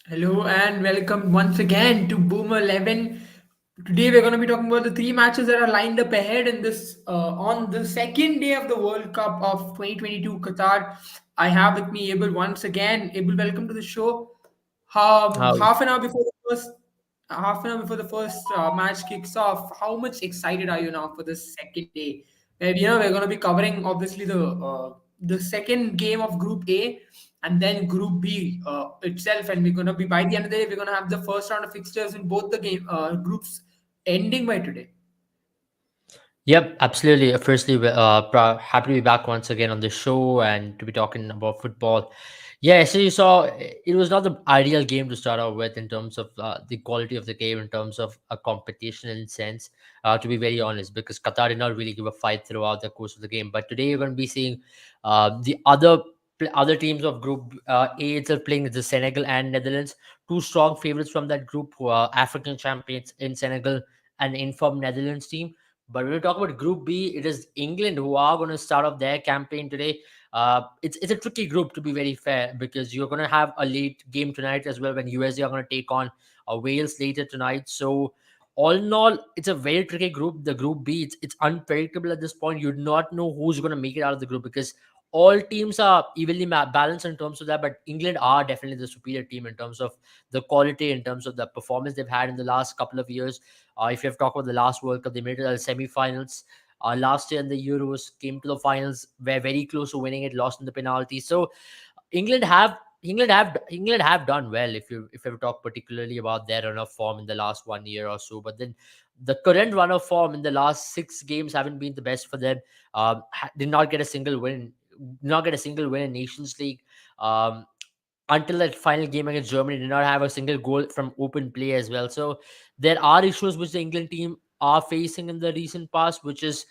Hello and welcome once again to Boomer 11. Today we're going to be talking about the three matches that are lined up ahead in this on the second day of the World Cup of 2022 Qatar. I have with me Abel once again. Abel, welcome to the show. How Half an hour before the first match kicks off, how much excited are you now for this second day? Where we're going to be covering obviously the second game of Group A and then Group B itself, and we're going to be by the end of the day we're going to have the first round of fixtures in both the game groups ending by today. Yep, absolutely. Firstly, happy to be back once again on the show and to be talking about football. Yeah, so you saw it was not the ideal game to start out with in terms of the quality of the game, in terms of a competition in sense, to be very honest, because Qatar did not really give a fight throughout the course of the game. But today you're going to be seeing the other teams of Group A itself playing the Senegal and Netherlands, two strong favorites from that group who are African champions in Senegal and informed Netherlands team. But when we talk about Group B, it is England who are going to start off their campaign today. It's a tricky group to be very fair because you're going to have a late game tonight as well when USA are going to take on Wales later tonight. So all in all, it's a very tricky group. The Group B, it's unpredictable at this point. You do not know who's going to make it out of the group because all teams are evenly balanced in terms of that. But England are definitely the superior team in terms of the quality, in terms of the performance they've had in the last couple of years. If you have talked about the last World Cup, they made it to the semi-finals. Last year in the Euros, came to the finals, were very close to winning it, lost in the penalty. So England have England have done well if you talk particularly about their run of form in the last 1 year or so. But then the current run of form in the last 6 games haven't been the best for them. Did not get a single win, not get a single win in Nations League. Um, until that final game against Germany, did not have a single goal from open play as well. So there are issues which the England team are facing in the recent past, which is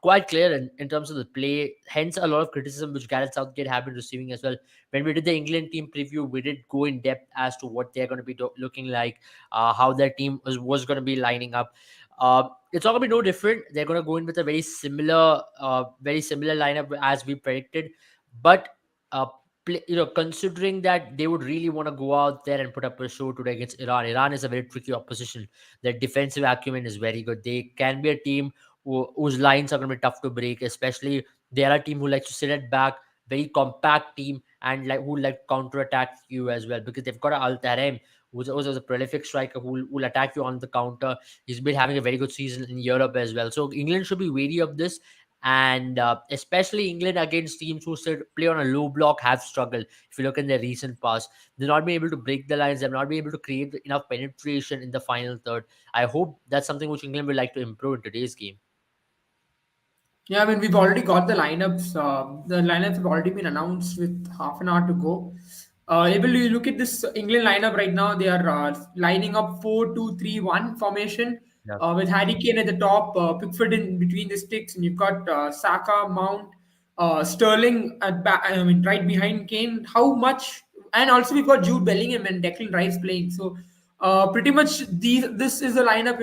quite clear in terms of the play. Hence, a lot of criticism which Gareth Southgate have been receiving as well. When we did the England team preview, we did go in depth as to what they're going to be looking like, how their team was going to be lining up. It's not going to be no different. They're going to go in with a very similar lineup as we predicted, but uh, considering that they would really want to go out there and put up a show today against Iran. Iran is a very tricky opposition. Their defensive acumen is very good. They can be a team whose lines are going to be tough to break, especially they are a team who likes to sit at back, very compact team, and like who like counter attack you as well because they've got Al Tarem, who's also a prolific striker who will attack you on the counter. He's been having a very good season in Europe as well. So England should be wary of this, and especially England against teams who still play on a low block have struggled. If you look in their recent past, they've not been able to break the lines, they've not been able to create enough penetration in the final third. I hope that's something which England will like to improve in today's game. Yeah, I mean, we've already got the lineups. The lineups have already been announced with half an hour to go. Able to look at this England lineup right now. They are lining up 4-2-3-1 formation Yeah. with Harry Kane at the top, Pickford in between the sticks, and you've got Saka, Mount, Sterling at back. I mean, right behind Kane. How much? And also we've got Jude Bellingham and Declan Rice playing. So pretty much this is the lineup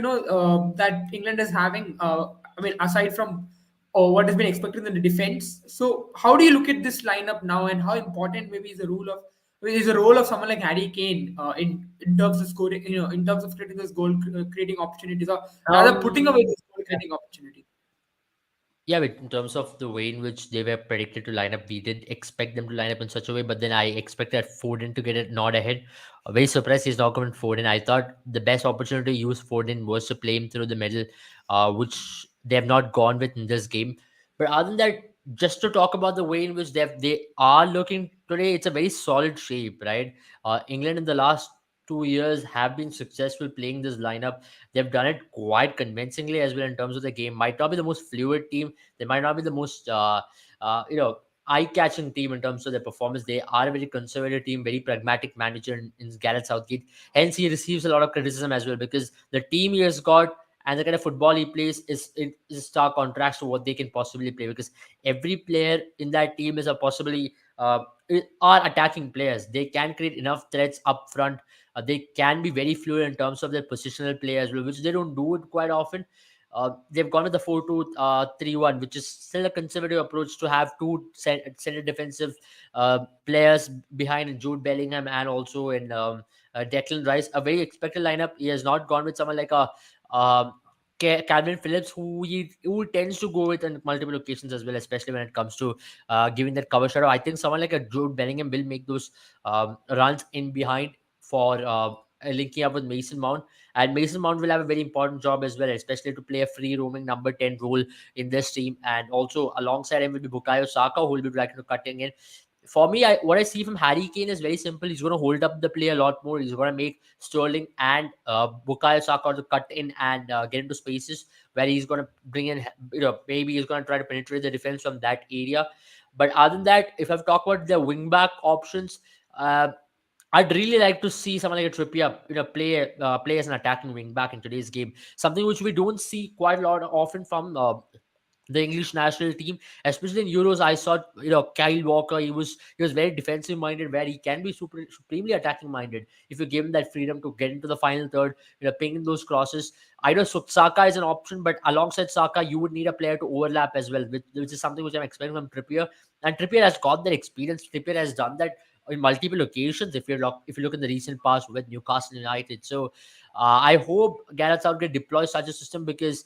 that England is having. I mean, aside from or what has been expected in the defense. So, how do you look at this lineup now, and how important maybe is the role of someone like Harry Kane in terms of scoring, in terms of creating those goal creating opportunities, or rather putting away those goal creating opportunities? Yeah, but in terms of the way in which they were predicted to line up, we did expect them to line up in such a way, but then I expected Foden to get a nod ahead. Very surprised he's not coming Foden. I thought the best opportunity to use Foden was to play him through the middle, which they have not gone with in this game. But other than that, just to talk about the way in which they are looking today, it's a very solid shape, right? England in the last 2 years have been successful playing this lineup. They've done it quite convincingly as well in terms of the game. Might not be the most fluid team, they might not be the most eye-catching team in terms of their performance. They are a very conservative team, very pragmatic manager in Gareth Southgate. Hence, he receives a lot of criticism as well because the team he has got and the kind of football he plays is a stark contrast to what they can possibly play because every player in that team is a possibly are attacking players. They can create enough threats up front. They can be very fluid in terms of their positional play as well, which they don't do it quite often. They've gone with the 4-2-3-1, which is still a conservative approach to have two center defensive players behind Jude Bellingham and also in Declan Rice. A very expected lineup. He has not gone with someone like a um, Calvin Phillips, who tends to go with on multiple occasions as well, especially when it comes to giving that cover shadow. I think someone like a Jude Bellingham will make those runs in behind for linking up with Mason Mount. And Mason Mount will have a very important job as well, especially to play a free roaming number 10 role in this team. And also alongside him will be Bukayo Saka, who will be trying to cutting in. For me, what I see from Harry Kane is very simple. He's going to hold up the play a lot more. He's going to make Sterling and Bukayo Saka to cut in and get into spaces where he's going to bring in, maybe he's going to try to penetrate the defense from that area. But other than that, if I've talked about the wing back options, uh, I'd really like to see someone like a Trippier, play as an attacking wing back in today's game. Something which we don't see quite a lot often from the English national team, especially in Euros. I saw Kyle Walker. He was very defensive minded, where he can be supremely attacking minded if you give him that freedom to get into the final third, pinging those crosses. I know Saka is an option, but alongside Saka, you would need a player to overlap as well, which is something which I'm expecting from Trippier. And Trippier has got that experience. Trippier has done that in multiple occasions. If you look in the recent past with Newcastle United, so I hope Gareth Southgate deploys such a system, because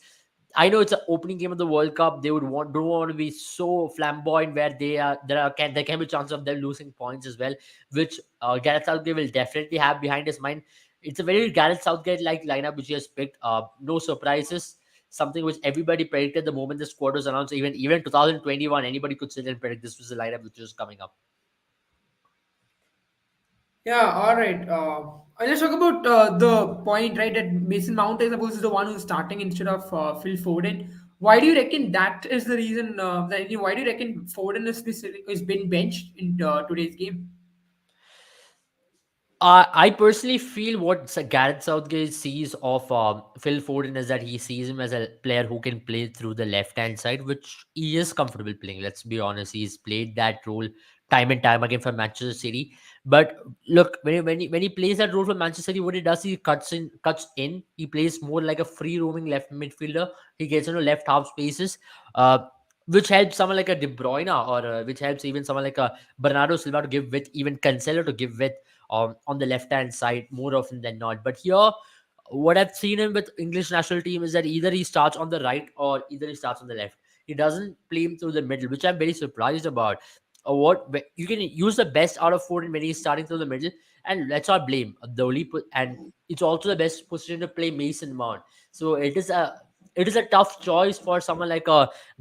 I know it's an opening game of the World Cup. They don't want to be so flamboyant where there can be chance of them losing points as well, which Gareth Southgate will definitely have behind his mind. It's a very Gareth Southgate like lineup which he has picked. No surprises. Something which everybody predicted the moment the squad was announced. Even 2021, anybody could sit and predict this was the lineup which was coming up. Yeah, all right. Let's talk about the point, right, that Mason Mount, I suppose, is the one who's starting instead of Phil Foden. Why do you reckon that is the reason? Why do you reckon Foden is been benched in today's game? I personally feel what Gareth Southgate sees of Phil Foden is that he sees him as a player who can play through the left hand side, which he is comfortable playing. Let's be honest, he's played that role time and time again for Manchester City. But look, when he plays that role for Manchester City, what he does, he cuts in. He plays more like a free roaming left midfielder. He gets into left half spaces. Uh, which helps someone like a De Bruyne, or which helps even someone like a Bernardo Silva to give width, even Cancelo to give width on the left hand side more often than not. But here, what I've seen him with English national team is that either he starts on the right or either he starts on the left. He doesn't play him through the middle, which I'm very surprised about. You can use the best out of Foden when he's starting through the middle, and let's not blame the only and it's also the best position to play Mason Mount. So it is a tough choice for someone like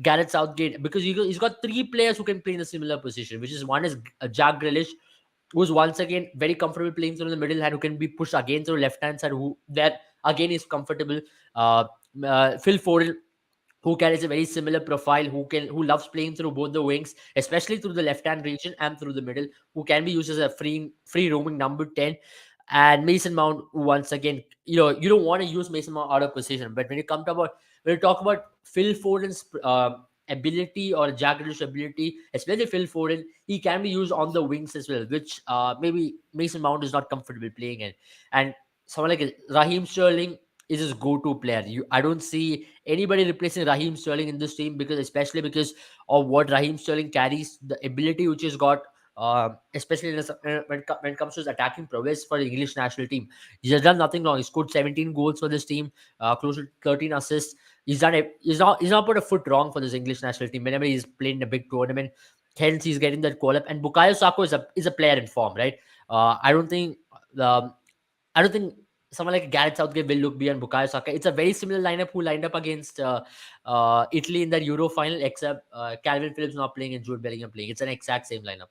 Gareth Southgate, because he's got three players who can play in a similar position, which is one is Jack Grealish, who's once again very comfortable playing through the middle and who can be pushed again through left hand side, who that again is comfortable. Uh, Phil Foden, who carries a very similar profile, who loves playing through both the wings, especially through the left hand region and through the middle, who can be used as a free roaming number 10. And Mason Mount, who once again, you don't want to use Mason Mount out of position, but when you talk about Phil Foden's ability or Jack Grealish's ability, especially Phil Foden, he can be used on the wings as well, which maybe Mason Mount is not comfortable playing in. And someone like Raheem Sterling is his go-to player. I don't see anybody replacing Raheem Sterling in this team, especially because of what Raheem Sterling carries, the ability which he's got, especially when it comes to his attacking prowess for the English national team. He has done nothing wrong. He scored 17 goals for this team, close to 13 assists. He's not put a foot wrong for this English national team whenever he's played in a big tournament. Hence, he's getting that call up. And Bukayo Saka is a player in form, right? Um, I don't think someone like Gareth Southgate will look beyond Bukayo Saka. It's a very similar lineup who lined up against Italy in the Euro final, except Calvin Phillips not playing and Jude Bellingham playing. It's an exact same lineup.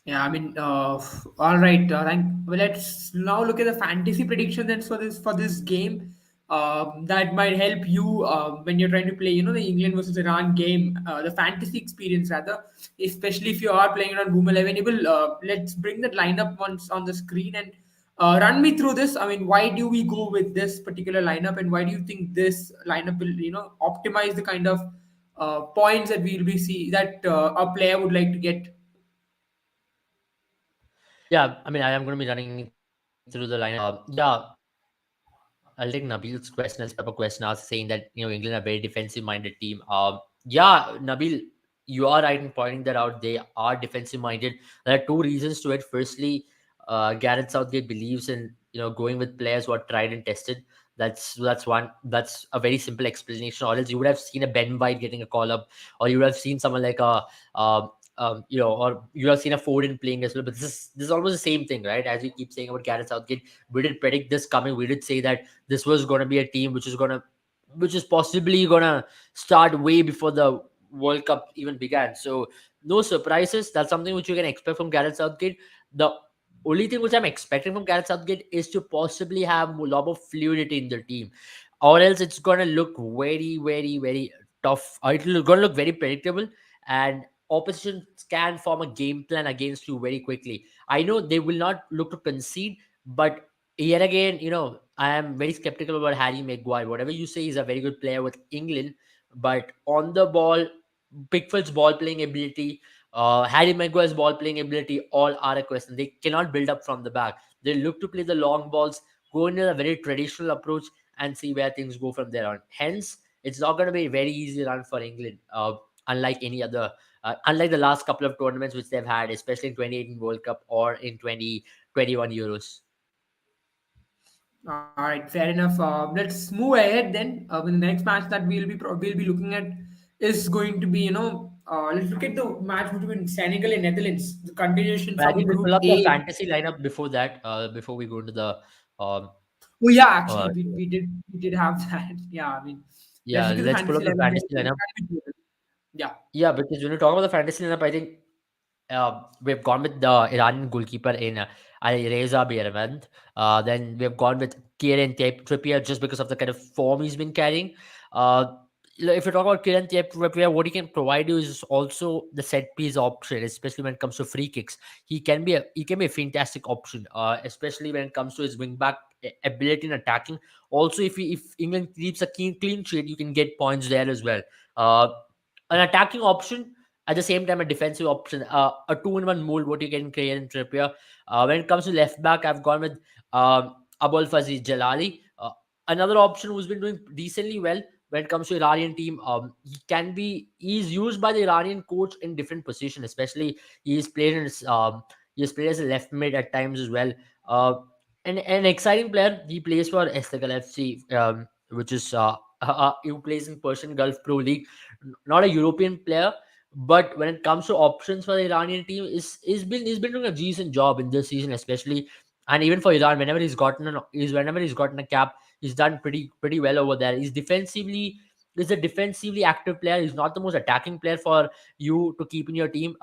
Yeah, I mean, all right. Well, let's now look at the fantasy prediction then for this game. That might help you when you're trying to play, the England versus Iran game, the fantasy experience rather, especially if you are playing it on Boom 11. Let's bring that lineup once on the screen and run me through this. I mean, why do we go with this particular lineup, and why do you think this lineup will, optimize the kind of points that we'll be see that a player would like to get? Yeah, I mean, I am going to be running through the lineup. Yeah, I'll take Nabil's question. I'll set up a question out saying that England are a very defensive minded team. Yeah, Nabil, you are right in pointing that out. They are defensive minded. There are two reasons to it. Firstly, Gareth Southgate believes in going with players who are tried and tested. That's one. That's a very simple explanation. Or else you would have seen a Ben White getting a call up, or you would have seen someone like a or you have seen a Foden playing as well. But this is almost the same thing, right? As we keep saying about Gareth Southgate, we did predict this coming. We did say that this was going to be a team which is possibly going to start way before the World Cup even began. So no surprises. That's something which you can expect from Gareth Southgate. The only thing which I'm expecting from Gareth Southgate is to possibly have a lot of fluidity in the team, or else it's going to look very, very, very tough. It's going to look very predictable, and opposition can form a game plan against you very quickly. I know they will not look to concede, but yet again, I am very skeptical about Harry Maguire. Whatever you say, he's a very good player with England, but on the ball, Pickford's ball playing ability, Harry Maguire's ball playing ability, all are a question. They cannot build up from the back. They look to play the long balls, go into a very traditional approach, and see where things go from there on. Hence, it's not going to be a very easy run for England, unlike any other unlike the last couple of tournaments which they've had, especially in 2018 World Cup or in 2021 Euros. All right, fair enough. Let's move ahead then. With the next match that we'll be looking at is going to be let's look at the match between Senegal and Netherlands, the continuation But I from think we pull Group up the A. fantasy lineup before that, before we go into the um, Oh yeah, actually uh, we did have that. Yeah, I mean, let's yeah, look at the let's pull up fantasy the lineup. fantasy lineup. Yeah. Yeah, because when you talk about the fantasy lineup, I think we've gone with the Iranian goalkeeper in Reza Behrman. Then we've gone with Kieran Trippier just because of the kind of form he's been carrying. Uh, if you talk about Kieran Trippier, what he can provide you is also the set piece option, especially when it comes to free kicks. He can be a fantastic option, especially when it comes to his wing back ability in attacking. Also, if England keeps a clean sheet, you can get points there as well. Uh, an attacking option at the same time a defensive option, a two-in-one mold what you can create in Trippier. When it comes to left back, I've gone with Abul Fazi Jalali, another option who's been doing decently well when it comes to Iranian team. He's used by the Iranian coach in different positions, especially he's played in he's played as a left mid at times as well. Uh, and an exciting player. He plays for SENEGAL FC, which is he plays in Persian Gulf Pro League, not a European player. But when it comes to options for the Iranian team, he's been doing a decent job in this season, especially, and even for Iran, whenever he's gotten a cap, he's done pretty well over there. He's a defensively active player. He's not the most attacking player for you to keep in your team,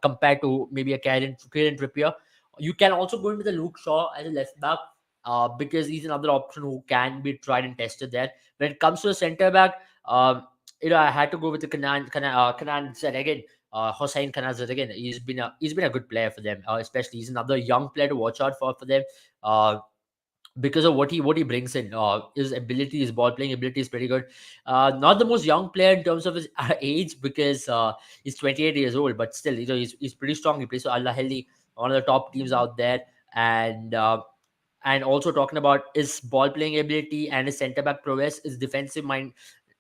compared to maybe a Kieran Trippier. You can also go into the Luke Shaw as a left back, because he's another option who can be tried and tested there. When it comes to the centre back, I had to go with the Kanan Zaragan, Hossein Kanan Zaragan. He's been a good player for them, especially he's another young player to watch out for them. Uh, because of what he brings in, his ability, his ball playing ability is pretty good. Not the most young player in terms of his age, because he's 28 years old, but still, he's pretty strong. He plays for Al Ahly, one of the top teams out there, and also talking about his ball playing ability and his centre back prowess, his defensive mind.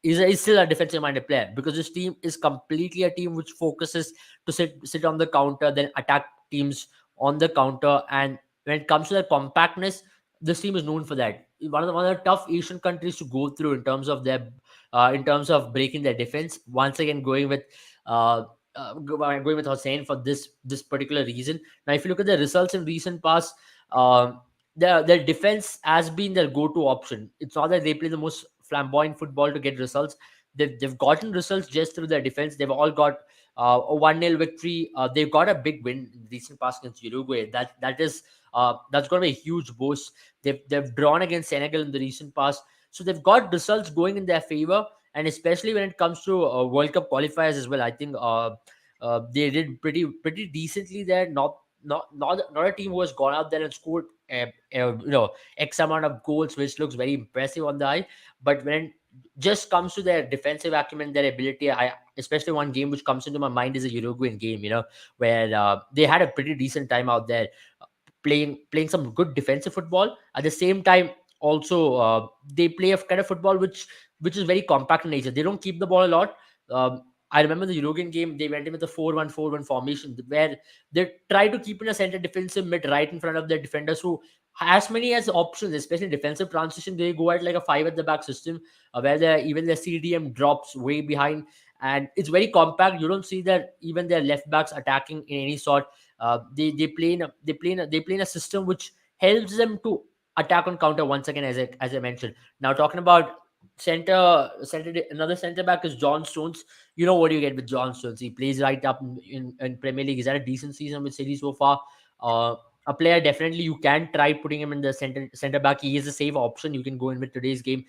Is still a defensive minded player, because this team is completely a team which focuses to sit on the counter, then attack teams on the counter. And when it comes to their compactness, this team is known for that. One of the tough Asian countries to go through in terms of breaking their defense. Once again, uh, going with Hossein for this particular reason. Now, if you look at the results in recent past, um, their defense has been their go-to option. It's not that they play the most flamboyant football to get results. They've gotten results just through their defense. They've all got a 1-0 victory. They've got a big win in recent past against Uruguay. That's going to be a huge boost. They've drawn against Senegal in the recent past, so they've got results going in their favor. And especially when it comes to World Cup qualifiers as well, I think they did pretty decently there. Not a team who has gone out there and scored X amount of goals, which looks very impressive on the eye. But when it just comes to their defensive acumen, their ability, I especially one game which comes into my mind is a Uruguayan game, where they had a pretty decent time out there, playing some good defensive football. At the same time, also they play a kind of football which is very compact in nature. They don't keep the ball a lot. I remember the European game, they went in with a 4-1-4-1 formation where they try to keep in a center defensive mid right in front of their defenders who as many as options, especially defensive transition. They go at like a five at the back system where even their CDM drops way behind, and it's very compact. You don't see that even their left backs attacking in any sort. They play in a system which helps them to attack on counter once again, as I mentioned. Now talking about another center back is John Stones. You know what you get with John Stones. He plays right up in Premier League. He's had a decent season with City so far. Uh, a player definitely you can try putting him in the center back. He is a safe option. You can go in with today's game,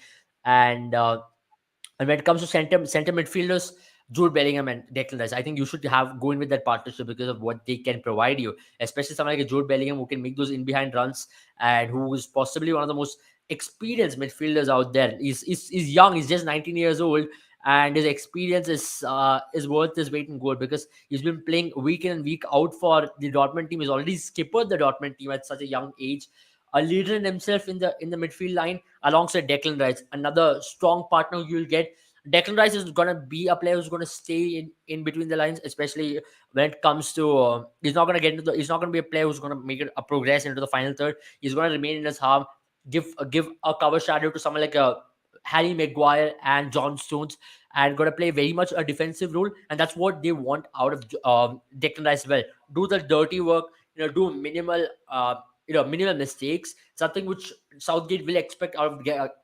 and when it comes to center midfielders, Jude Bellingham and Declan Rice, I think you should have go in with that partnership because of what they can provide you. Especially someone like a Jude Bellingham who can make those in behind runs and who is possibly one of the most experienced midfielders out there. He's young. He's just 19 years old, and his experience is worth his weight in gold because he's been playing week in and week out for the Dortmund team. He's already skippered the Dortmund team at such a young age. A leader in himself in the midfield line alongside Declan Rice, another strong partner you'll get. Declan Rice is gonna be a player who's gonna stay in between the lines, especially when it comes to. He's not gonna get into the. He's not gonna be a player who's gonna make it a progress into the final third. He's gonna remain in his half, give a cover shadow to someone like a Harry Maguire and John Stones, and gonna play very much a defensive role, and that's what they want out of Declan Rice. Well, do the dirty work, do minimal. Minimal mistakes, something which Southgate will expect out of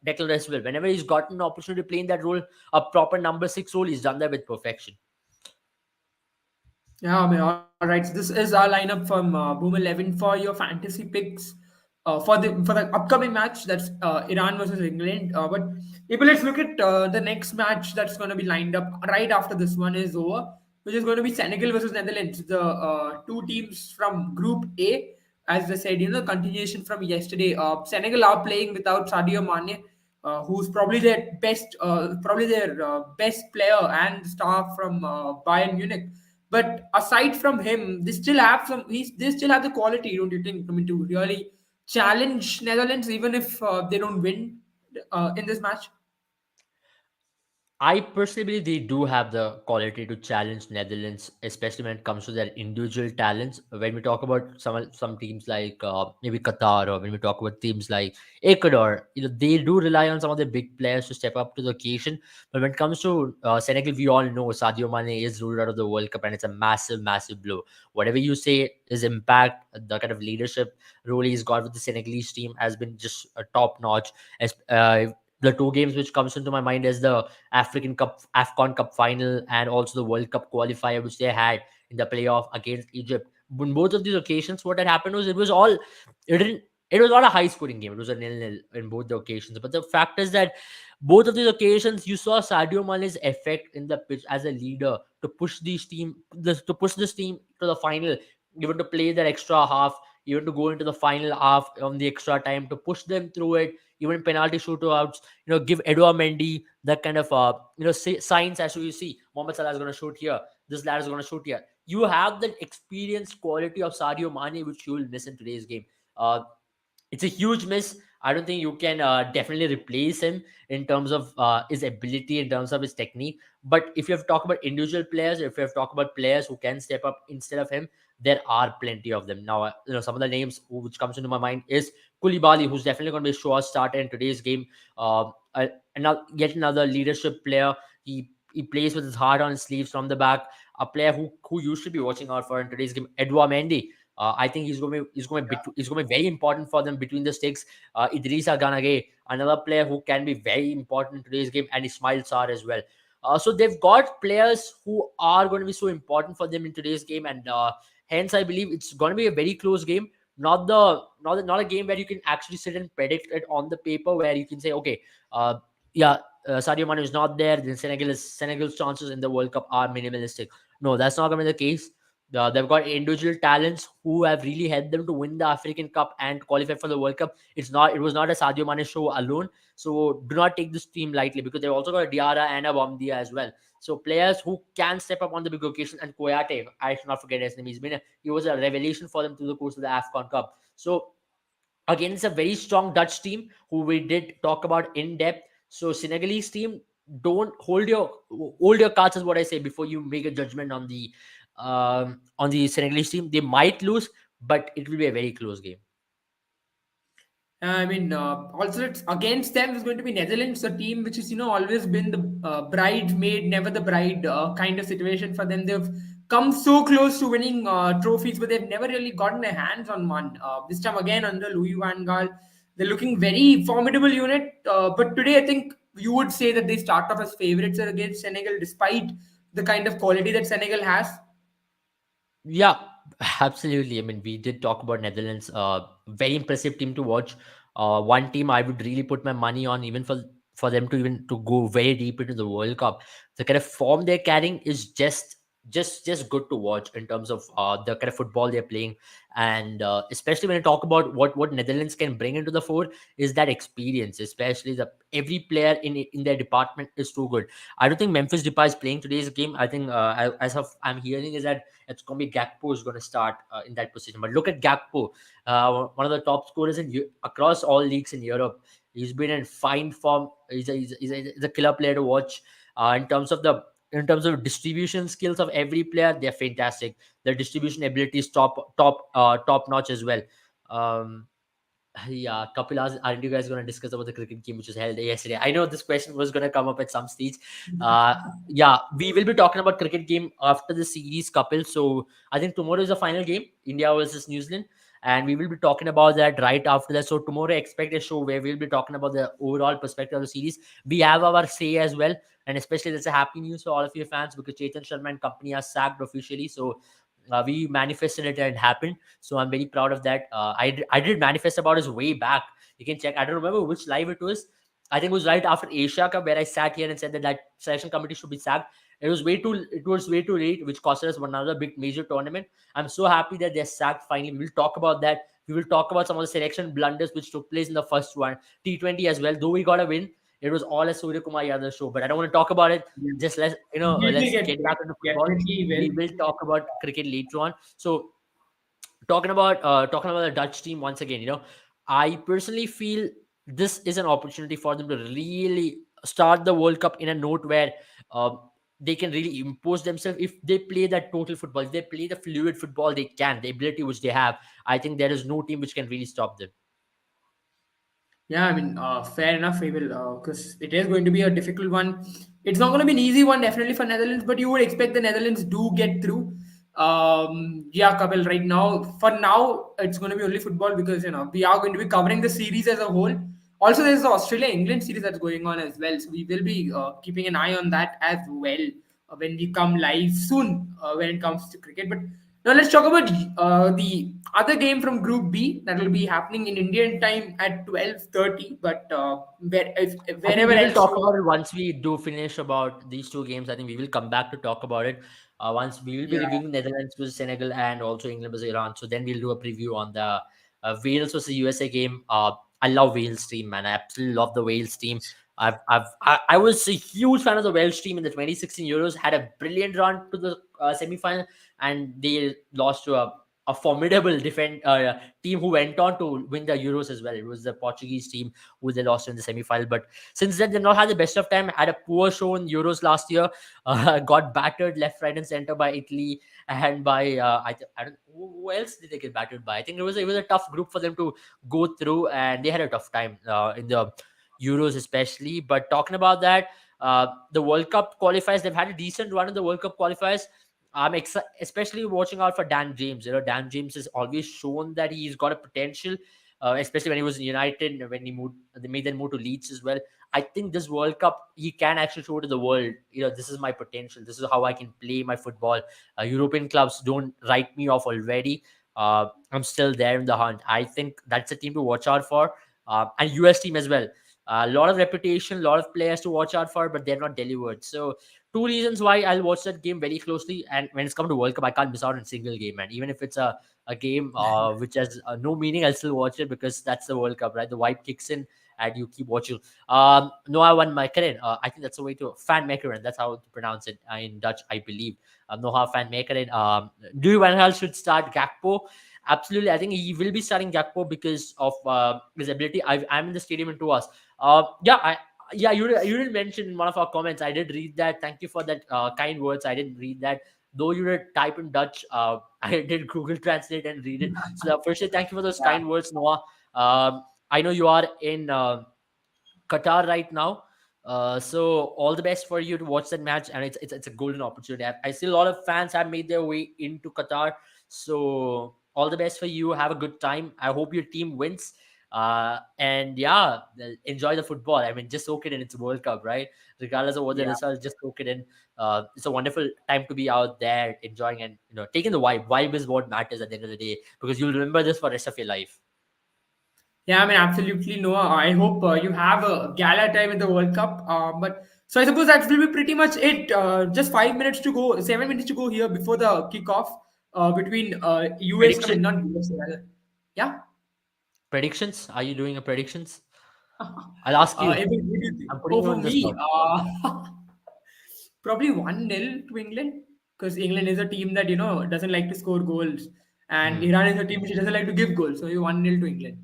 Declan Rice. Well, whenever he's gotten an opportunity to play in that role, a proper number six role, he's done that with perfection. Yeah, I mean, all right. So this is our lineup from Boom 11 for your fantasy picks for the upcoming match. That's Iran versus England. But maybe let's look at the next match that's going to be lined up right after this one is over, which is going to be Senegal versus Netherlands. The two teams from Group A, as I said, continuation from yesterday. Senegal are playing without Sadio Mane, who's probably their best player and star from Bayern Munich. But aside from him, they still have they still have the quality, don't you think? I mean, to really challenge Netherlands, even if they don't win in this match. I personally believe they do have the quality to challenge Netherlands, especially when it comes to their individual talents. When we talk about some teams like maybe Qatar, or when we talk about teams like Ecuador, they do rely on some of the big players to step up to the occasion. But when it comes to Senegal, we all know Sadio Mane is ruled out of the World Cup, and it's a massive, massive blow. Whatever you say, his impact, the kind of leadership role he's got with the Senegalese team has been just top notch. As the two games which comes into my mind is the African Cup, AFCON Cup final, and also the World Cup qualifier, which they had in the playoff against Egypt. On both of these occasions, what had happened was it didn't, it was not a high scoring game. It was a nil-nil in both the occasions. But the fact is that both of these occasions, you saw Sadio Mane's effect in the pitch as a leader to push to push this team to the final, even to play that extra half, even to go into the final half on the extra time, to push them through it, even penalty shootouts, give Edouard Mendy that kind of signs as you see Mohamed Salah is going to shoot here, this lad is going to shoot here. You have that experience quality of Sadio Mane which you will miss in today's game. uh, it's a huge miss. I don't think you can definitely replace him in terms of his ability, in terms of his technique. But if you have to talk about individual players, if you have to talk about players who can step up instead of him, there are plenty of them. Now, some of the names which comes into my mind is Koulibaly, who's definitely going to be a sure starter in today's game. Yet another leadership player. He plays with his heart on his sleeves from the back. A player who you should be watching out for in today's game, Edouard Mendy. I think he's going to be very important for them between the sticks. Idrissa Ganage, another player who can be very important in today's game, and Ismail Sarr as well. So they've got players who are going to be so important for them in today's game, and hence I believe it's going to be a very close game. Not a game where you can actually sit and predict it on the paper, where you can say, okay, uh, yeah, Sadio Mane is not there, then Senegal's chances in the World Cup are minimalistic. No, that's not going to be the case. They've got individual talents who have really helped them to win the African Cup and qualify for the World Cup. It was not a Sadio Mane show alone. So do not take this team lightly, because they've also got a Diarra and a Bomdia as well. So players who can step up on the big occasion, and Koyate, I should not forget his name. He was a revelation for them through the course of the AFCON Cup. So against a very strong Dutch team who we did talk about in depth. So Senegalese team, don't hold your cards, is what I say, before you make a judgment on the Senegalese team. They might lose, but it will be a very close game. I mean, also it's against them is going to be Netherlands, a team which is always been the bridesmaid, never the bride kind of situation for them. They've come so close to winning trophies, but they've never really gotten their hands on one. This time again under Louis Van Gaal, they're looking very formidable unit. But today, I think you would say that they start off as favourites against Senegal, despite the kind of quality that Senegal has. Yeah, absolutely. I mean, we did talk about Netherlands. Very impressive team to watch. One team I would really put my money on, even for them to even to go very deep into the World Cup. The kind of form they're carrying is just good to watch in terms of the kind of football they're playing, and especially when I talk about what Netherlands can bring into the fore is that experience. Especially the every player in their department is too good. I don't think Memphis Depay is playing today's game. I think as of I'm hearing is that it's going to be Gakpo is going to start in that position. But look at Gakpo, one of the top scorers across all leagues in Europe. He's been in fine form. He's a killer player to watch. In terms of distribution skills of every player, they're fantastic. Their distribution ability is top notch as well. Um, yeah, Kapil, aren't you guys going to discuss about the cricket game which was held yesterday? I know this question was going to come up at some stage. Uh, yeah, we will be talking about cricket game after the series, Kapil. So I think tomorrow is the final game, India versus New Zealand, and we will be talking about that right after that. So tomorrow, expect a show where we'll be talking about the overall perspective of the series. We have our say as well, and especially that's a happy news for all of your fans because Chetan Sharma and company are sacked officially. So we manifested it and it happened. So I'm very proud of that. I did manifest about his way back. You can check. I don't remember which live it was. I think it was right after Asia Cup where I sat here and said that selection committee should be sacked. It was way too late, which cost us another big major tournament. I'm so happy that they're sacked finally. We will talk about that. We will talk about some of the selection blunders which took place in the first one, T20 as well. Though we got a win, it was all a Surya Kumar Yadav show. But I don't want to talk about it. Yeah. Just We will let's get get to it. back into football. Definitely We will. will talk about cricket later on. So talking about the Dutch team once again, I personally feel this is an opportunity for them to really start the World Cup in a note where they can really impose themselves if they play that total football, if they play the fluid football they can, the ability which they have. I think there is no team which can really stop them. Yeah, I mean, fair enough, we will, because it is going to be a difficult one. It's not going to be an easy one, definitely for Netherlands, but you would expect the Netherlands do get through. Yeah, Kapil, right now, for now, it's going to be only football because we are going to be covering the series as a whole. Also, there's the Australia England series that's going on as well, so we will be keeping an eye on that as well when we come live soon when it comes to cricket. But now let's talk about the other game from Group B that will be happening in Indian time at 12:30. But I think wherever we will else talk you about are, it once we do finish about these two games. I think we will come back to talk about it. Once we will be yeah, reviewing Netherlands versus Senegal and also England versus Iran. So then we'll do a preview on the Wales versus USA game. I love Wales team, man. I absolutely love the Wales team. I was a huge fan of the Welsh team in the 2016 Euros. Had a brilliant run to the semi-final, and they lost to a formidable team who went on to win the Euros as well. It was the Portuguese team who they lost in the semi-final. But since then, they've not had the best of time. Had a poor show in Euros last year. Got battered left, right, and center by Italy and by I don't who else did they get battered by? I think it was a tough group for them to go through, and they had a tough time in the Euros especially. But talking about that, the World Cup qualifiers, they've had a decent run in the World Cup qualifiers. I'm especially watching out for Dan James. Dan James has always shown that he's got a potential, especially when he was in United, when he moved, they made that move to Leeds as well. I think this World Cup, he can actually show to the world, this is my potential. This is how I can play my football. European clubs don't write me off already. I'm still there in the hunt. I think that's a team to watch out for, and US team as well. A lot of reputation, a lot of players to watch out for, but they're not delivered. So two reasons why I'll watch that game very closely. And when it's come to World Cup, I can't miss out on a single game, man. Even if it's a game which has no meaning, I'll still watch it because that's the World Cup, right? The vibe kicks in and you keep watching. Noah van Meekeren, I think that's the way to Van Meekeren. That's how to pronounce it in Dutch, I believe. Noah van Meekeren. Do Van Gaal should start Gakpo absolutely. I think he will be starting Gakpo because of his ability. I'm in the stadium in 2 hours. Yeah, yeah, you didn't mention in one of our comments. I did read that. Thank you for that kind words. I didn't read that. Though you did type in Dutch, I did Google Translate and read it. So firstly, thank you for those Yeah. kind words, Noah. I know you are in Qatar right now. So all the best for you to watch that match, and it's a golden opportunity. I see a lot of fans have made their way into Qatar, so all the best for you. Have a good time. I hope your team wins. And yeah, enjoy the football. I mean, just soak it in. It's World Cup, right? Regardless of what the Yeah. result, just soak it in. It's a wonderful time to be out there enjoying and taking the vibe. Vibe is what matters at the end of the day because you'll remember this for the rest of your life. Yeah, I mean, absolutely, Noah. I hope you have a gala time in the World Cup. But so I suppose that will be pretty much it. Just 5 minutes to go, 7 minutes to go here before the kickoff between US. I Prediction, mean, not US. Rather. Yeah. predictions. Are you doing a predictions? I'll ask you. Emil, what do you think? I'm putting Oh, you for on the me, spot. probably 1-0 to England because England is a team that doesn't like to score goals, and Hmm. Iran is a team which doesn't like to give goals. So 1-0 to England.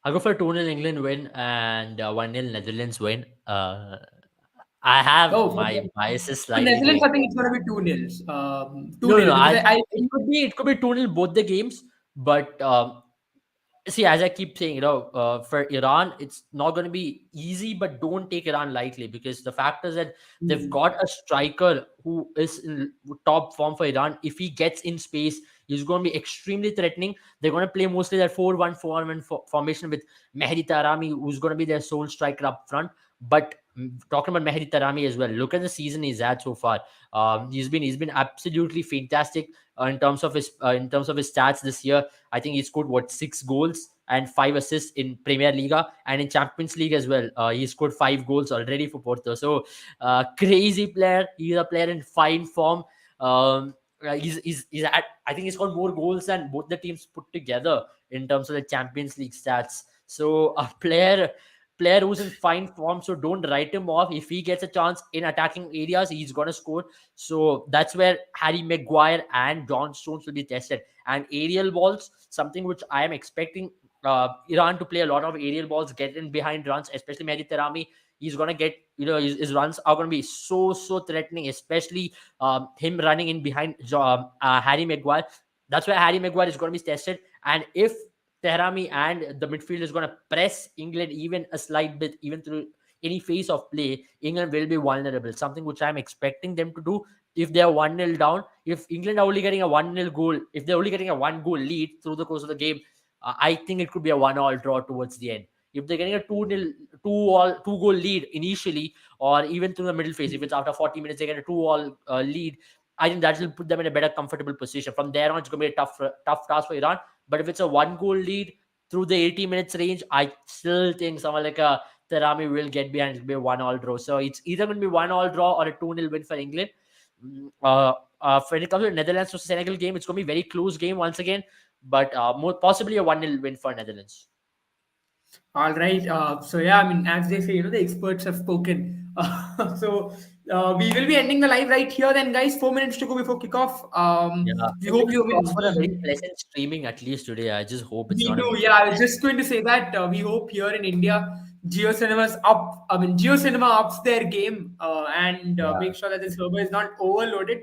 I'll go for 2-0 England win and 1-0 Netherlands win. I have Oh, my biases for slightly Netherlands, going. I think it's going to be 2-0. No, no, 2-0 no. because I It could be 2-0 both the games, but see, as I keep saying, for Iran, it's not going to be easy, but don't take Iran lightly because the fact is that they've Hmm. got a striker who is in top form for Iran. If he gets in space, he's going to be extremely threatening. They're going to play mostly that 4-1-4-1 formation with Mehdi Tarami, who's going to be their sole striker up front. But talking about Mehdi Tarami as well, look at the season he's had so far. He's been absolutely fantastic in terms of his stats this year. I think he scored 6 goals and 5 assists in Premier Liga and in Champions League as well. He scored 5 goals already for Porto. So crazy player. He's a player in fine form. He's at, I think he's scored more goals than both the teams put together in terms of the Champions League stats. So a player who's in fine form. So don't write him off. If he gets a chance in attacking areas, he's gonna score. So that's where Harry Maguire and John Stones will be tested. And aerial balls, something which I am expecting Iran to play a lot of aerial balls, get in behind runs, especially Mehdi Tarami. He's gonna get, his runs are gonna be so threatening, especially him running in behind Harry Maguire. That's where Harry Maguire is gonna be tested. And if Tehrami and the midfield is gonna press England even a slight bit, even through any phase of play, England will be vulnerable. Something which I'm expecting them to do if they are 1-0 down. If England are only getting a 1-0 goal, if they're only getting a 1 goal lead through the course of the game, I think it could be a 1-all draw towards the end. If they're getting a 2-0, 2 goal lead initially, or even through the middle phase, if it's after 40 minutes, they get a 2-all lead. I think that will put them in a better comfortable position. From there on, it's going to be a tough task for Iran. But if it's a 1 goal lead through the 80 minutes range, I still think someone like a Terami will get behind. It'll be a 1-all draw. So it's either going to be 1-all draw or a 2-0 win for England. When it comes to the Netherlands versus Senegal game, it's going to be a very close game once again, but more possibly a 1-0 win for Netherlands. All right. So yeah, I mean, as they say, the experts have spoken. We will be ending the live right here, then, guys. 4 minutes to go before kickoff. Yeah, We hope fingers you. I mean, crossed for a very pleasant streaming at least today. I just hope it's we not a do, mix. yeah. I was just going to say that we hope here in India, Geo Cinema's up. I mean, Geo Cinema ups their game and Yeah. make sure that the server is not overloaded.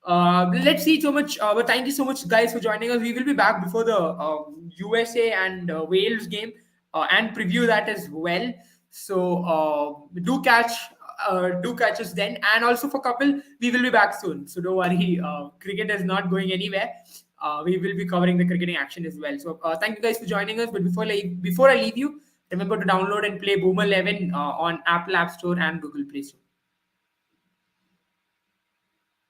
Let's see so much. But thank you so much, guys, for joining us. We will be back before the USA and Wales game and preview that as well. So do catch us then. And also for couple, we will be back soon. So don't worry. Cricket is not going anywhere. We will be covering the cricketing action as well. So thank you guys for joining us. But before I leave you, remember to download and play Boomer 11 on Apple App Store and Google Play Store.